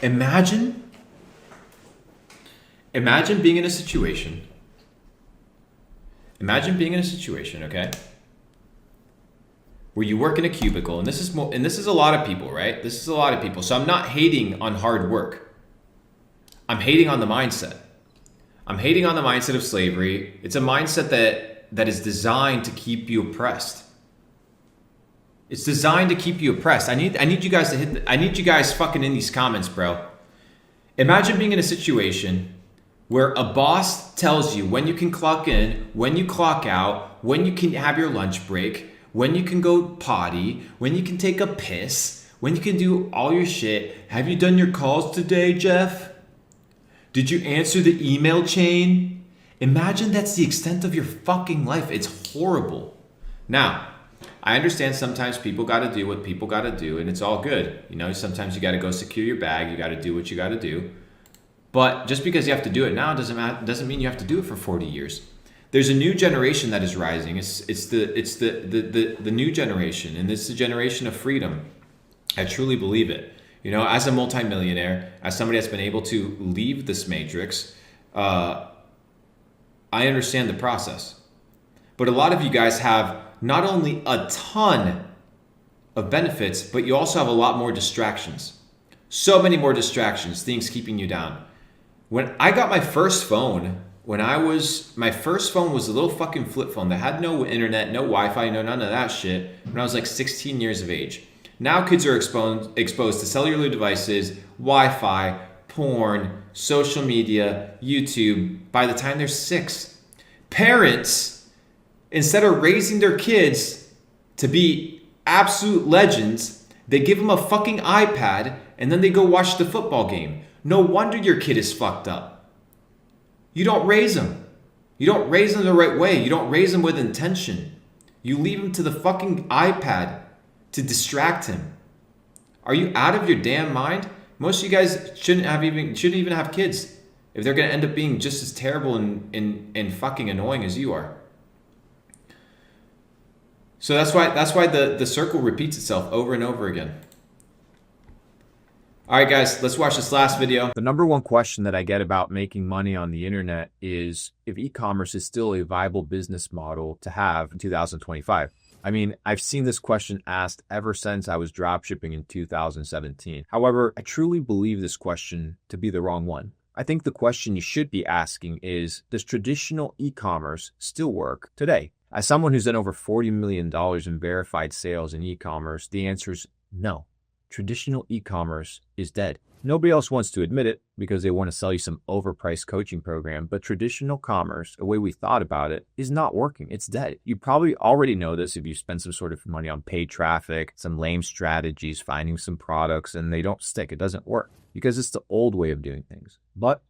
Imagine Imagine being in a situation. Imagine being in a situation, okay, where you work in a cubicle, and this is a lot of people, right? This is a lot of people. So I'm not hating on hard work. I'm hating on the mindset. I'm hating on the mindset of slavery. It's a mindset that is designed to keep you oppressed. It's designed to keep you oppressed. I need you guys to I need you guys fucking in these comments, bro. Imagine being in a situation where a boss tells you when you can clock in, when you clock out, when you can have your lunch break, when you can go potty, when you can take a piss, when you can do all your shit. Have you done your calls today, Jeff? Did you answer the email chain? Imagine that's the extent of your fucking life. It's horrible. Now, I understand sometimes people got to do what people got to do, and it's all good. You know, sometimes you got to go secure your bag. You got to do what you got to do. But just because you have to do it now doesn't mean you have to do it for 40 years. There's a new generation that is rising. It's the new generation, and it's the generation of freedom. I truly believe it. You know, as a multimillionaire, as somebody that's been able to leave this matrix, I understand the process. But a lot of you guys have not only a ton of benefits, but you also have a lot more distractions. So many more distractions, things keeping you down. When I got my first phone, my first phone was a little fucking flip phone that had no internet, no Wi-Fi, no none of that shit, when I was like 16 years of age. Now kids are exposed to cellular devices, Wi-Fi, porn, social media, YouTube by the time they're 6. Parents, instead of raising their kids to be absolute legends, they give them a fucking iPad and then they go watch the football game. No wonder your kid is fucked up. You don't raise them. You don't raise them the right way. You don't raise them with intention. You leave him to the fucking iPad to distract him. Are you out of your damn mind? Most of you guys shouldn't even have kids if they're gonna end up being just as terrible and fucking annoying as you are. So that's why the circle repeats itself over and over again. All right, guys, let's watch this last video. The number one question that I get about making money on the internet is if e-commerce is still a viable business model to have in 2025. I mean, I've seen this question asked ever since I was dropshipping in 2017. However, I truly believe this question to be the wrong one. I think the question you should be asking is, does traditional e-commerce still work today? As someone who's done over $40 million in verified sales in e-commerce, the answer is no. Traditional e-commerce is dead. Nobody else wants to admit it because they want to sell you some overpriced coaching program, but traditional commerce, the way we thought about it, is not working. It's dead. You probably already know this if you spend some sort of money on paid traffic, some lame strategies, finding some products, and they don't stick. It doesn't work because it's the old way of doing things. But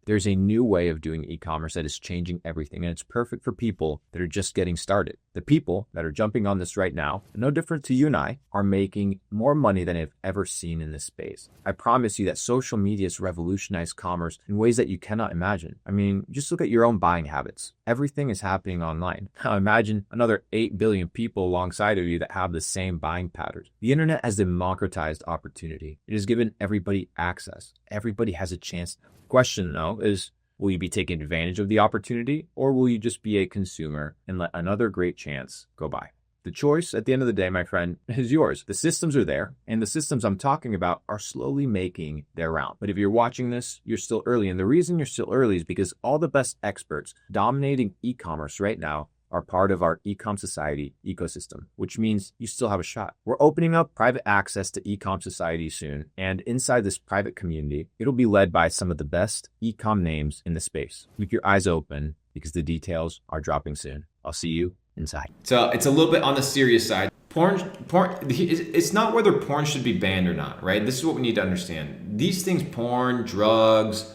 there's a new way of doing e-commerce that is changing everything, and it's perfect for people that are just getting started. The people that are jumping on this right now, no different to you and I, are making more money than I've ever seen in this space. I promise you that social media has revolutionized commerce in ways that you cannot imagine. I mean, just look at your own buying habits. Everything is happening online. Now imagine another 8 billion people alongside of you that have the same buying patterns. The internet has democratized opportunity. It has given everybody access. Everybody has a chance. Question though is, will you be taking advantage of the opportunity, or will you just be a consumer and let another great chance go by? The choice at the end of the day, my friend, is yours. The systems are there, and the systems I'm talking about are slowly making their round. But if you're watching this, you're still early. And the reason you're still early is because all the best experts dominating e-commerce right now are part of our Ecom Society ecosystem, which means you still have a shot. We're opening up private access to Ecom Society soon, and inside this private community, it'll be led by some of the best ecom names in the space. Keep your eyes open because the details are dropping soon. I'll see you inside. So it's a little bit on the serious side. Porn, it's not whether porn should be banned or not, right? This is what we need to understand. These things, porn, drugs,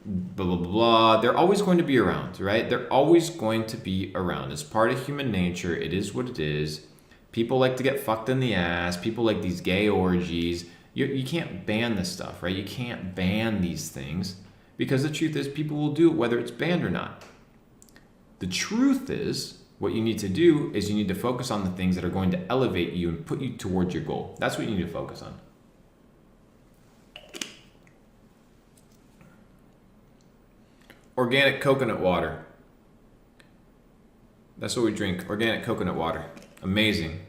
blah, blah, blah, they're always going to be around, right? They're always going to be around. It's part of human nature. It is what it is. People like to get fucked in the ass. People like these gay orgies. You can't ban this stuff, right? You can't ban these things because the truth is people will do it whether it's banned or not. The truth is what you need to do is you need to focus on the things that are going to elevate you and put you towards your goal. That's what you need to focus on. organic coconut water. That's what we drink, organic coconut water. Amazing.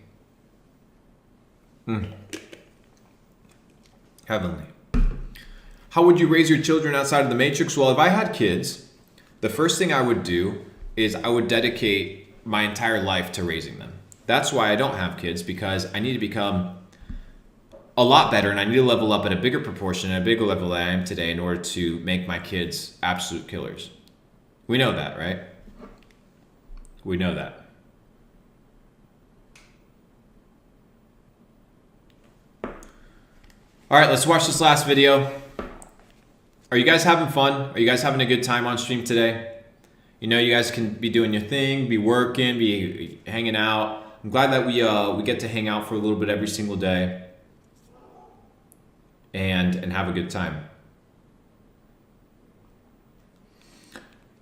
Heavenly. How would you raise your children outside of the matrix? Well, if I had kids, the first thing I would do is I would dedicate my entire life to raising them. That's why I don't have kids, because I need to become a lot better and I need to level up at a bigger proportion, at a bigger level than I am today in order to make my kids absolute killers. We know that, right? We know that. All right, let's watch this last video. Are you guys having fun? Are you guys having a good time on stream today? You know, you guys can be doing your thing, be working, be hanging out. I'm glad that we get to hang out for a little bit every single day and have a good time.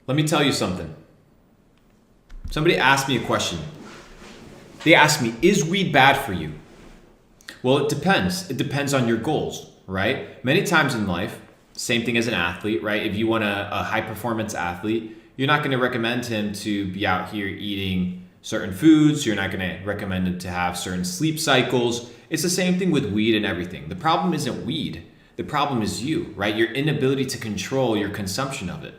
Let me tell you something. Somebody asked me a question. They asked me, is weed bad for you? Well, it depends. It depends on your goals, right? Many times in life, same thing as an athlete, right? If you want a high performance athlete, you're not going to recommend him to be out here eating certain foods. You're not going to recommend him to have certain sleep cycles. It's the same thing with weed and everything. The problem isn't weed. The problem is you, right? Your inability to control your consumption of it.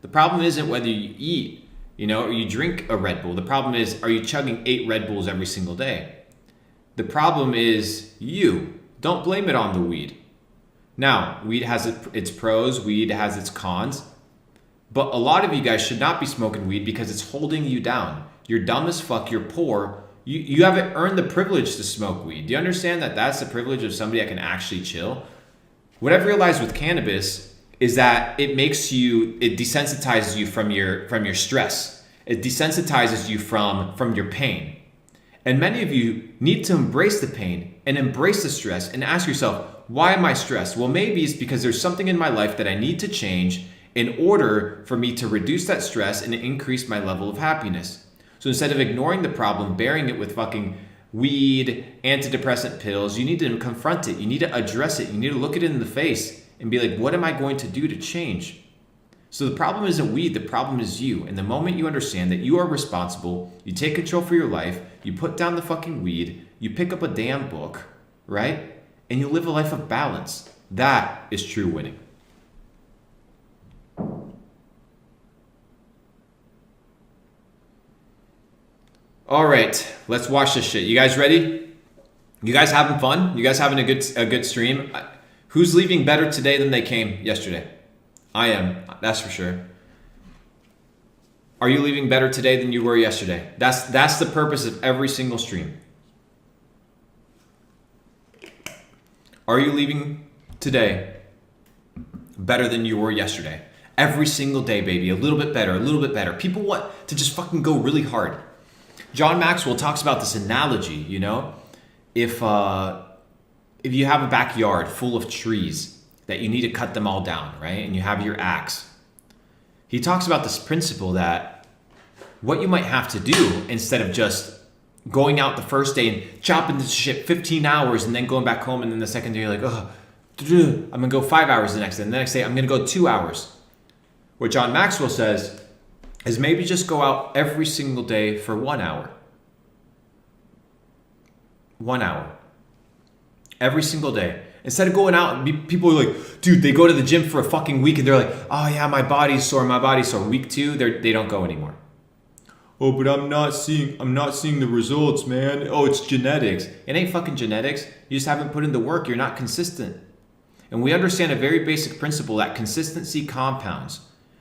The problem isn't whether you eat, or you drink a Red Bull. The problem is, are you chugging 8 Red Bulls every single day? The problem is you. Don't blame it on the weed. Now, weed has its pros, weed has its cons, but a lot of you guys should not be smoking weed because it's holding you down. You're dumb as fuck, you're poor. You haven't earned the privilege to smoke weed. Do you understand that that's the privilege of somebody that can actually chill? What I've realized with cannabis is that it desensitizes you from your stress. It desensitizes you from your pain. And many of you need to embrace the pain and embrace the stress and ask yourself, why am I stressed? Well, maybe it's because there's something in my life that I need to change in order for me to reduce that stress and increase my level of happiness. So instead of ignoring the problem, burying it with fucking weed, antidepressant pills, you need to confront it. You need to address it. You need to look it in the face and be like, what am I going to do to change? So the problem isn't weed, the problem is you. And the moment you understand that you are responsible, you take control for your life, you put down the fucking weed, you pick up a damn book, right? And you live a life of balance. That is true winning. All right, let's watch this shit. You guys ready? You guys having fun? You guys having a good stream? Who's leaving better today than they came yesterday? I am, that's for sure. Are you leaving better today than you were yesterday? That's the purpose of every single stream. Are you leaving today better than you were yesterday? Every single day, baby, a little bit better, a little bit better. People want to just fucking go really hard. John Maxwell talks about this analogy, if you have a backyard full of trees that you need to cut them all down, right? And you have your axe. He talks about this principle that what you might have to do instead of just going out the first day and chopping this shit 15 hours and then going back home, and then the second day you're like, oh, I'm gonna go 5 hours the next day, and the next day I'm gonna go 2 hours. What John Maxwell says is maybe just go out every single day for 1 hour. 1 hour. Every single day. Instead of going out, people are like, dude, they go to the gym for a fucking week and they're like, oh yeah, my body's sore. Week 2, they don't go anymore. Oh, but I'm not seeing the results, man. Oh, it's genetics. It ain't fucking genetics. You just haven't put in the work. You're not consistent. And we understand a very basic principle that consistency compounds.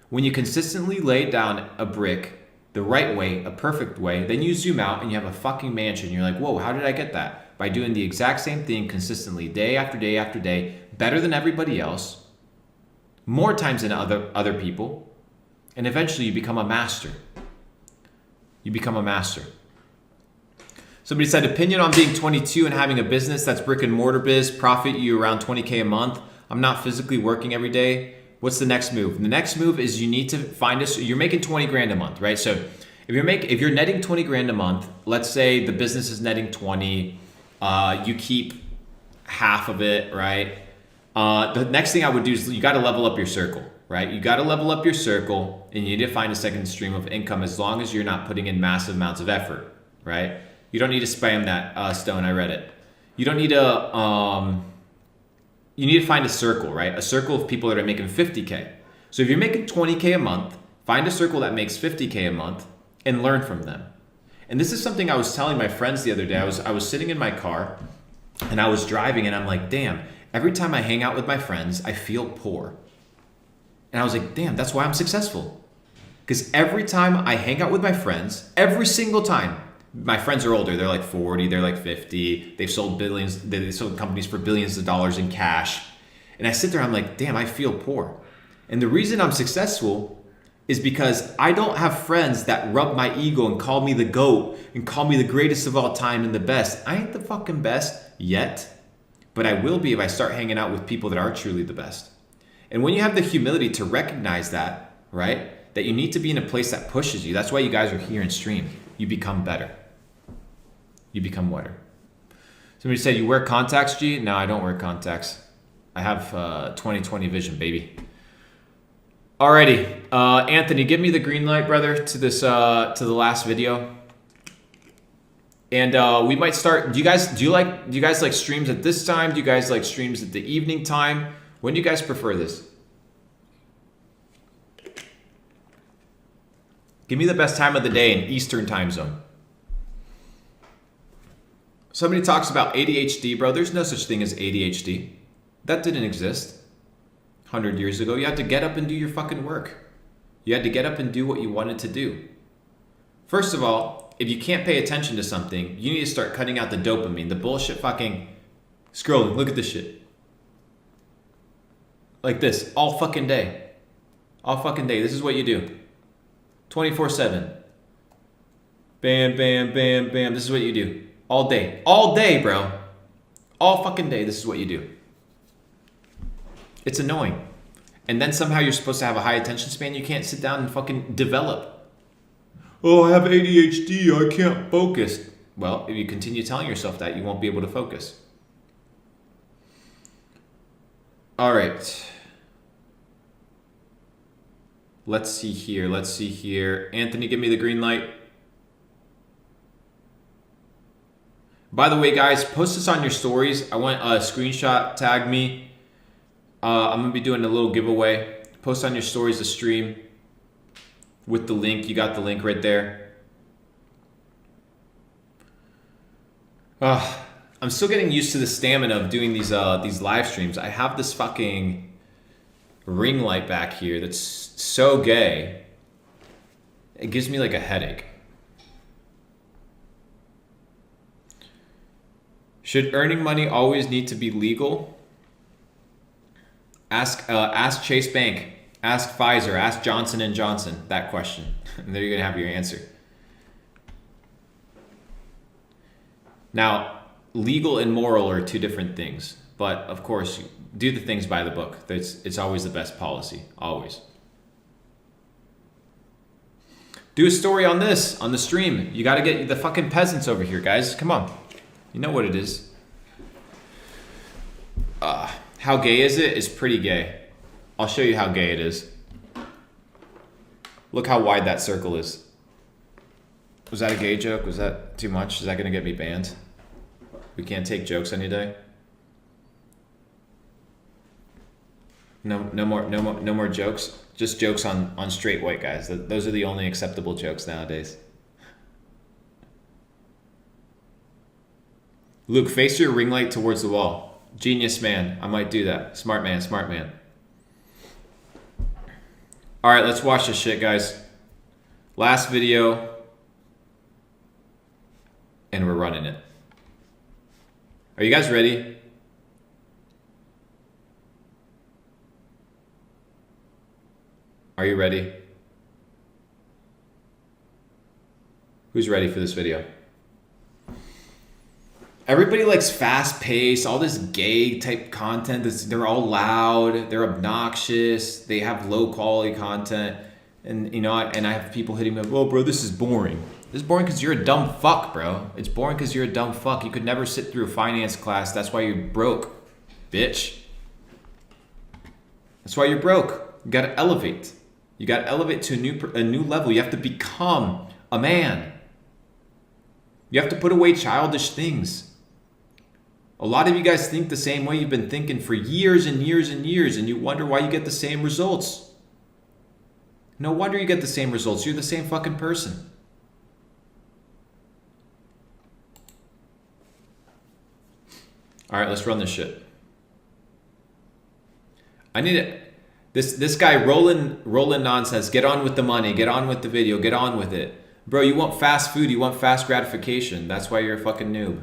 When you consistently lay down a brick the right way, a perfect way, then you zoom out and you have a fucking mansion. You're like, whoa, how did I get that? By doing the exact same thing consistently, day after day after day, better than everybody else, more times than other people, and eventually you become a master. You become a master. Somebody said, opinion on being 22 and having a business that's brick and mortar biz, profit you around 20K a month. I'm not physically working every day. What's the next move? The next move is you need to find you're making 20 grand a month, right? So if you're netting 20 grand a month, let's say the business is netting 20, you keep half of it, right? The next thing I would do is you got to level up your circle. right? You got to level up your circle, and you need to find a second stream of income as long as you're not putting in massive amounts of effort, right? You don't need to spam that stone. I read it. You don't need to. You need to find a circle, right? A circle of people that are making 50K. So if you're making 20K a month, find a circle that makes 50K a month and learn from them. And this is something I was telling my friends the other day. I was sitting in my car and I was driving and I'm like, damn, every time I hang out with my friends, I feel poor. And I was like, damn, that's why I'm successful. Because every time I hang out with my friends, every single time, my friends are older. They're like 40, they're like 50. They've sold companies for billions of dollars in cash. And I sit there, I'm like, damn, I feel poor. And the reason I'm successful is because I don't have friends that rub my ego and call me the GOAT and call me the greatest of all time and the best. I ain't the fucking best yet, but I will be if I start hanging out with people that are truly the best. And when you have the humility to recognize that, right, that you need to be in a place that pushes you, that's why you guys are here in stream. You become better. You become better. Somebody said, you wear contacts, G? No, I don't wear contacts. I have 20/20 vision, baby. Alrighty, Anthony, give me the green light, brother, to this to the last video. And we might start. Do you guys like streams at this time? Do you guys like streams at the evening time? When do you guys prefer this? Give me the best time of the day in Eastern time zone. Somebody talks about ADHD, bro. There's no such thing as ADHD. That didn't exist 100 years ago. You had to get up and do your fucking work. You had to get up and do what you wanted to do. First of all, if you can't pay attention to something, you need to start cutting out the dopamine, the bullshit fucking scrolling. Look at this shit. Like this, all fucking day. All fucking day. This is what you do. 24/7. Bam, bam, bam, bam. This is what you do. All day. All day, bro. All fucking day. This is what you do. It's annoying. And then somehow you're supposed to have a high attention span. You can't sit down and fucking develop. Oh, I have ADHD. I can't focus. Well, if you continue telling yourself that, you won't be able to focus. All right. Let's see here. Let's see here. Anthony, give me the green light. By the way, guys, post this on your stories. I want a screenshot, tag me. I'm going to be doing a little giveaway. Post on your stories the stream with the link. You got the link right there. I'm still getting used to the stamina of doing these live streams. I have this fucking ring light back here that's so gay. It gives me like a headache. Should earning money always need to be legal? Ask Chase Bank, ask Pfizer, ask Johnson & Johnson that question. And there you're gonna have your answer. Now, legal and moral are two different things. But of course, do the things by the book. It's always the best policy, always. Do a story on this, on the stream. You gotta get the fucking peasants over here, guys. Come on. You know what it is. How gay is it? It's pretty gay. I'll show you how gay it is. Look how wide that circle is. Was that a gay joke? Was that too much? Is that gonna get me banned? We can't take jokes any day. No more jokes. Just jokes on straight white guys. Those are the only acceptable jokes nowadays. Luke, face your ring light towards the wall. Genius man. I might do that. Smart man, smart man. All right, let's watch this shit, guys. Last video. And we're running it. Are you guys ready? Are you ready? Who's ready for this video? Everybody likes fast pace, all this gay type content. They're all loud, they're obnoxious, they have low quality content. And you know, and I have people hitting me up, oh bro, this is boring. This is boring because you're a dumb fuck, bro. It's boring because you're a dumb fuck. You could never sit through a finance class. That's why you're broke, bitch. That's why you're broke. You got to elevate. You got to elevate to a new level. You have to become a man. You have to put away childish things. A lot of you guys think the same way you've been thinking for years and years and years, and you wonder why you get the same results. No wonder you get the same results. You're the same fucking person. All right, let's run this shit. I need it. This guy Roland nonsense. Get on with the money. Get on with the video. Get on with it, bro. You want fast food. You want fast gratification. That's why you're a fucking noob.